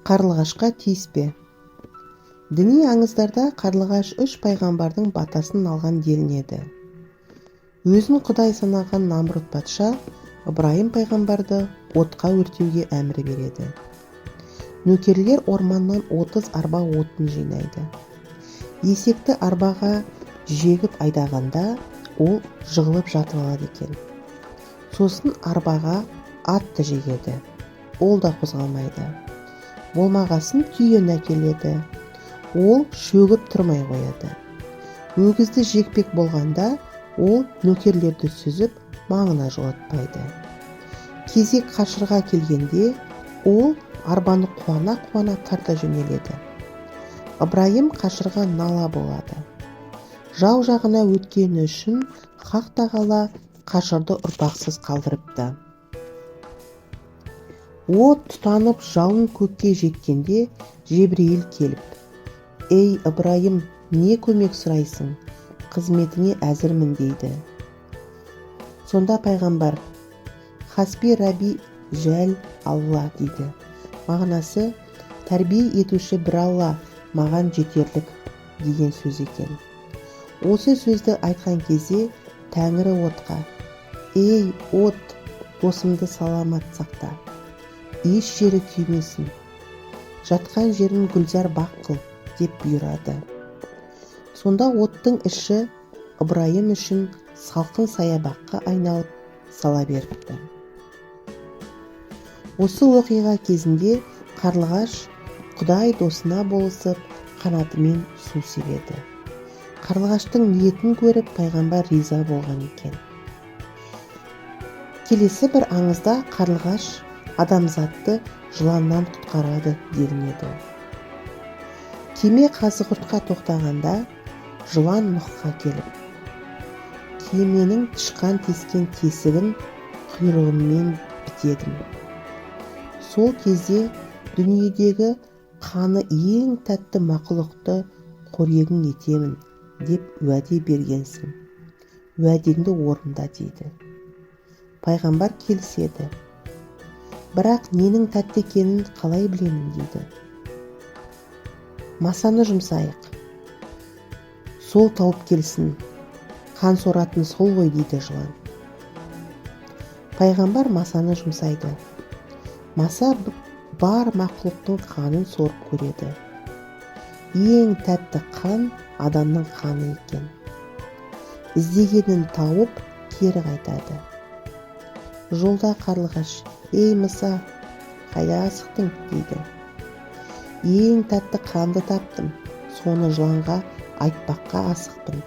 Қарлығашқа тиіспе. Діни аңыздарда қарлығаш 3 пайғамбардың батасын алған делінеді. Өзін құдай санаған Намрут патша Ыбырайым пайғамбарды отқа өртеуге әмір береді. Нөкерлер орманнан 30 арба отын жинайды. Есекті арбаға жегіп айдағанда ол жығылып жатып алады екен. Сосын арбаға атты жегеді. Ол да қозғалмайды. Болмағасын түйені әкеледі. Ол шөгіп тұрмай қояды. Өгізді жекпек болғанда ол нөкерлерді сүзіп маңына жолатпайды. Кезек қашырға келгенде ол арбаны қуана тарта жөнеледі. Ыбырайым қашырға нала болады. Жау жағына өткені үшін Хақ тағала қашырды ұрпақсыз қалдырыпты. От тұтанып жауын көкке жеткенде Жебірейіл келіп: «Ей Ыбырайым, не көмек сұрайсың? Қызметіңе әзірмін» дейді. Сонда пайғамбар: «Хасби Раби жәл Алла» дейді. Мағынасы тәрбие етуші бір Алла, маған жетерлік деген сөз екен. Осы сөзді айтқан кезде Тәңірі отқа: «Ей от, досымды саламат сақта, еш жері күймесін, жатқан жерін гүлзар бақ қыл» деп бұйырады. Сонда оттың іші Ыбырайым үшін салқын саябаққа айналып сала беріпті. Осы оқиға кезінде қарлығаш Құдай досына болысып қанатымен су себеді. Қарлығаштың ниетін көріп пайғамбар риза болған екен. Келесі бір аңызда қарлығаш адамзатты жыланнан құтқарады делінеді. Кеме Қазығұртқа тоқтағанда жылан Нұхқа келіп: «Кеменің тышқан тескен тесігін құйрығыммен бітедім. Сол кезде дүниедегі қаны ең тәтті мақұлықты қорегің етемін деп уәде бергенсің. Уәдеңді орында» дейді. Пайғамбар келіседі. «Бірақ ненің тәтті екенін қалай білемін» дейді. «Масаны жұмсайық, сол тауып келсін, қан соратын сол ғой» дейді жылан. Пайғамбар масаны жұмсайды. Маса бар мақұлықтың қанын сорып көреді. Ең тәтті қан адамның қаны екен. Іздегенін тауып кері қайтады. Жолда қарлығаш: «Ей Мұса, қайда асықтың?» дейді. «Ең тәтті қанды таптым, соны жыланға айтпаққа асықпын».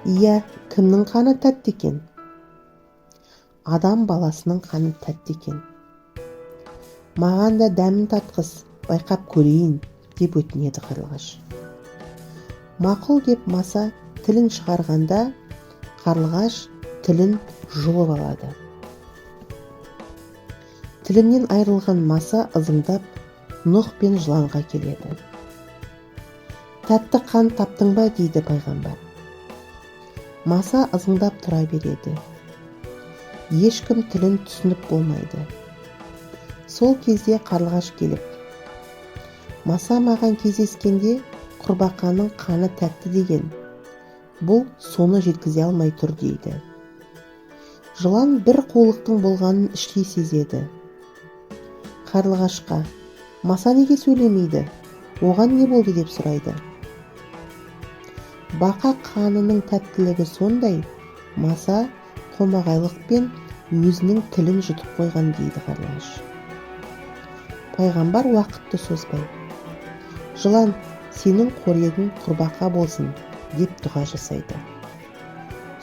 «Иә, кімнің қаны тәтті екен?» «Адам баласының қаны тәтті екен. Маған да дәмін татқыз, байқап көрейін» деп өтінеді қарлығаш. Мақұл деп Маса тілін шығарғанда қарлығаш тілін жұлып алады. Тілінен айырылған Маса ызыңдап Нұх пен жыланға келеді. «Тәтті қан таптың ба?» дейді пайғамбар. Маса ызыңдап тұра береді. Ешкім тілін түсініп болмайды. Сол кезде қарлығаш келіп: «Маса маған кездескенде құрбақаның қаны тәтті деген. Бұл соны жеткізе алмай тұр» дейді. Жылан бір қулықтың болғанын іштей сезеді. Қарлығашқа: «Маса неге сөйлемейді? Оған не болды?» деп сұрайды. Бақа қанының тәттілігі сондай, Маса қомағайлықпен өзінің тілін жұтып қойған дейді қарлығаш. Пайғамбар уақытты созбай: «Жылан, сенің қорегің құрбақа болсын» деп дұға жасайды.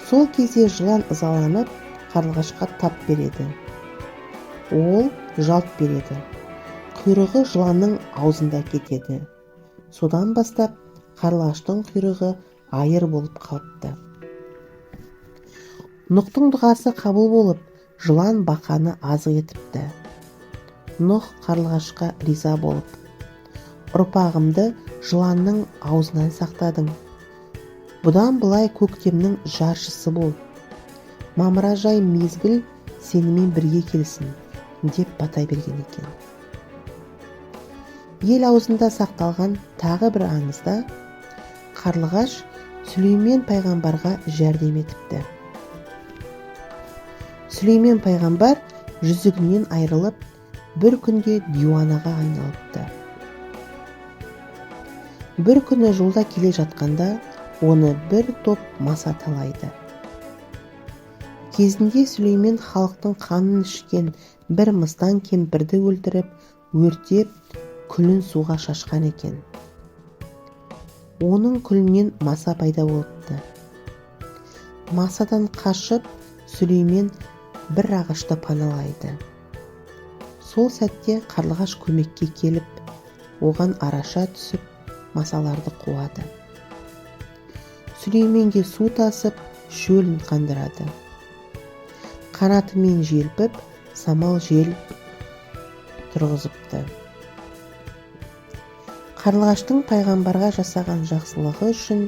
Сол кезде жылан ызаланып қарлығашқа тап береді. Ол жалт береді. Құйрығы жыланның аузында кетеді. Содан бастап қарлығаштың құйрығы айыр болып қалыпты. Нұхтың дұғасы қабыл болып, жылан бақаны азық етіпті. Нұх қарлығашқа риза болып: «Ұрпағымды жыланның аузынан сақтадың. Бұдан былай көктемнің жаршысы бол. Мамыражай мезгіл сенімен бірге келсін» деп бата берген екен. Ел аузында сақталған тағы бір аңызда қарлығаш Сүлеймен пайғамбарға жәрдем етіпті. Сүлеймен пайғамбар жүзігінен айрылып, бір күнде диуанаға айналыпты. Бір күні жолда келе жатқанда оны бір топ маса талайды. Кезінде Сүлеймен халықтың қанын ішкен бір мыстан кемпірді өлтіріп, өртеп, күлін суға шашқан екен. Оның күлінен маса пайда болыпты. Масадан қашып, Сүлеймен бір ағашты паналайды. Сол сәтте қарлығаш көмекке келіп, оған араша түсіп, масаларды қуады. Сүлейменге су тасып, шөлін қандырады. Қанатымен желпіп, самал жел тұрғызыпты. Қарлығаштың пайғамбарға жасаған жақсылығы үшін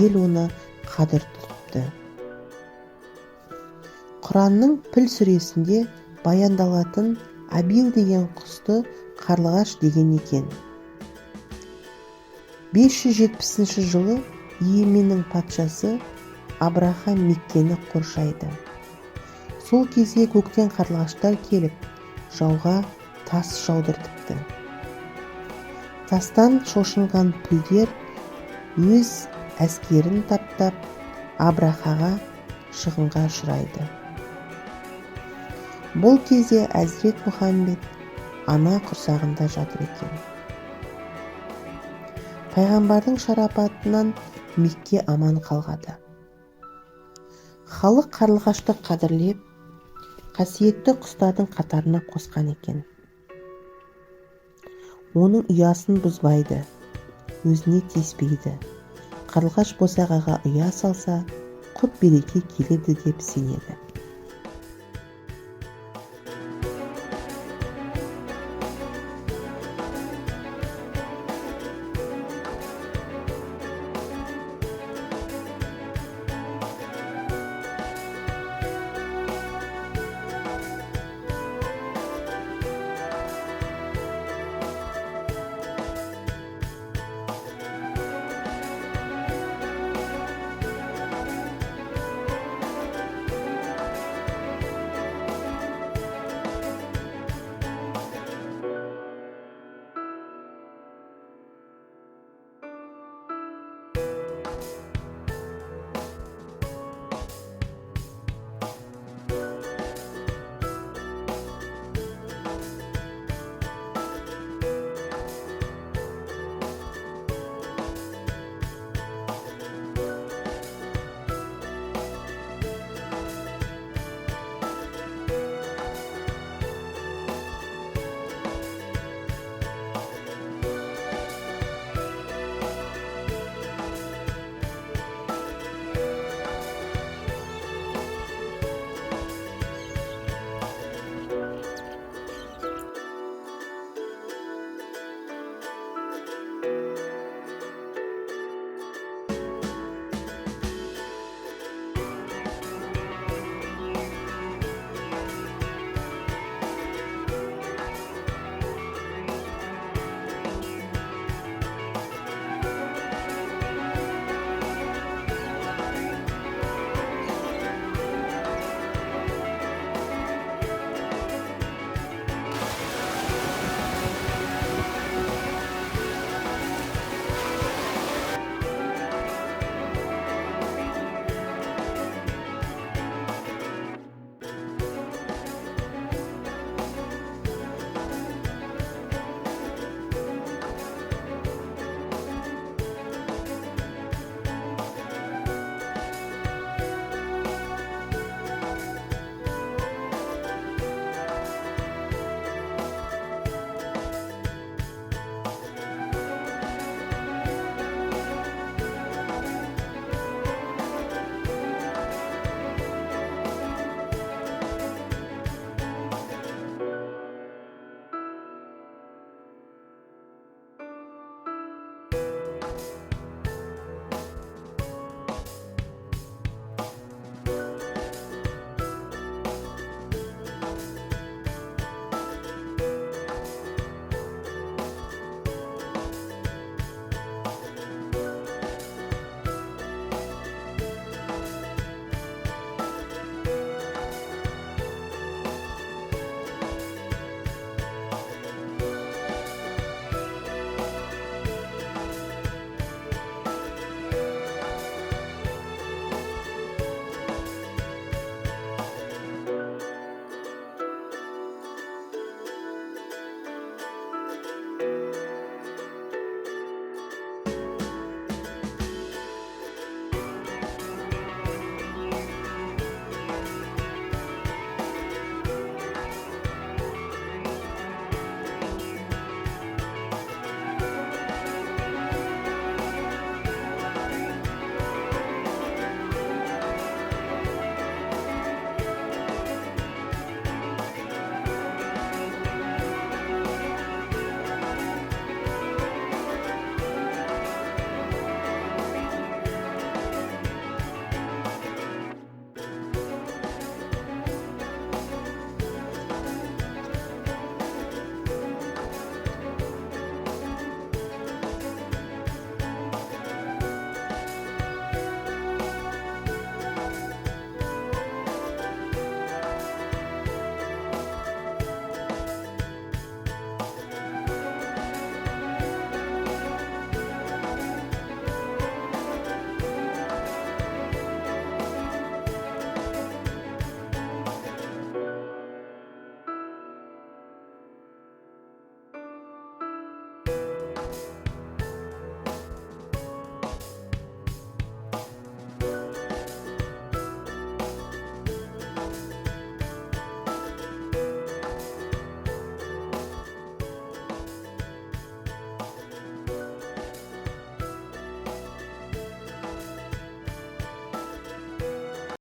ел оны қадір тұтыпты. Құранның Піл сүресінде баяндалатын Абил деген құсты қарлығаш деген екен. 570 жылы Йеменнің патшасы Абраха Меккені қоршайды. Сол кезде көктен қарлығаштар келіп, жауға тас жаудыртыпты. Тастан шошынған пілдер өз әскерін таптап, Абрахаға шығынға ұшырайды. Бұл кезде Әзірет Мұхаммед ана құрсағында жатыр екен. Пайғамбардың шарапатынан Мекке аман қалғады. Халық қарлығашты қадірлеп, қасиетті құстардың қатарына қосқан екен. Оның ұясын бұзбайды, өзіне тиіспейді. Қарлығаш босағаға ұя салса, құт береке келеді деп сенеді.